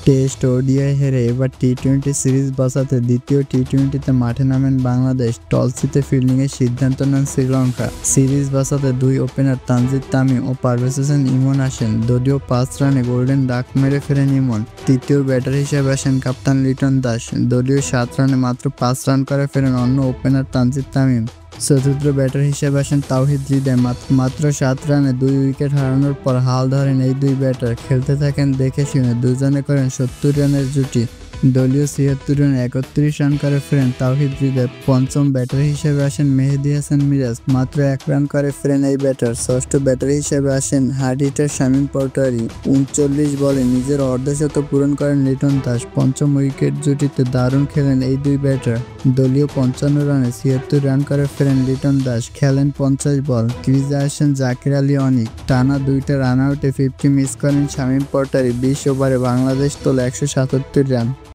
Test ODI হেরে এবার টি-20 series বাঁচাতে দ্বিতীয় টি-20তে মাঠে নামেন বাংলাদেশ। টস জিতে ফিল্ডিংয়ের সিদ্ধান্ত নেন শ্রীলঙ্কা। সিরিজ বাঁচাতে দুই ওপেনার তানজিদ তামিম ও পারভেজ হোসেন ইমন আসেন। দলীয় 5 রানে গোল্ডেন ডাক মেরে ফেরেন ইমন। তৃতীয় ব্যাটার হিসেবে আসেন কাপ্তান লিটন দাস। দলীয় 7 রানে মাত্র 5 রান করে ফেরেন অন্য ওপেনার তানজিদ তামিম। চতুর্থ ব্যাটার হিসেবে আসেন তাওহিদ হৃদয়। মাত্র 7 রানে 2 উইকেট হারানোর পর হাল ধরেন এই দুই ব্যাটার। খেলতে থাকেন দেখে শুনে, দুজনে করেন 70 রানের জুটি। দলীয় 76 রানে 31 রান করে ফেরেন তাওহিদ হৃদয়। পঞ্চম ব্যাটার হিসেবে আসেন মেহেদী হাসান মিরাজ। মাত্র 1 রান করে ফেরেন এই ব্যাটার। ষষ্ঠ ব্যাটার হিসেবে আসেন হার্ড হিটার শামীম পাটোয়ারি। 39 বলে নিজের অর্ধশতক পূরণ করেন লিটন দাস। পঞ্চম উইকেট জুটিতে দারুণ খেলেন এই দুই ব্যাটার। দলীয় 55 রানে 76 রান করে ফেরেন লিটন দাস। খেলেন 50 বল। ক্রিজে আসেন জাকির আলী অনিক। টানা 2টা রান আউটে 50 মিস করেন শামীম পাটোয়ারি। 20 ওভারে বাংলাদেশ তোলে 177 রান।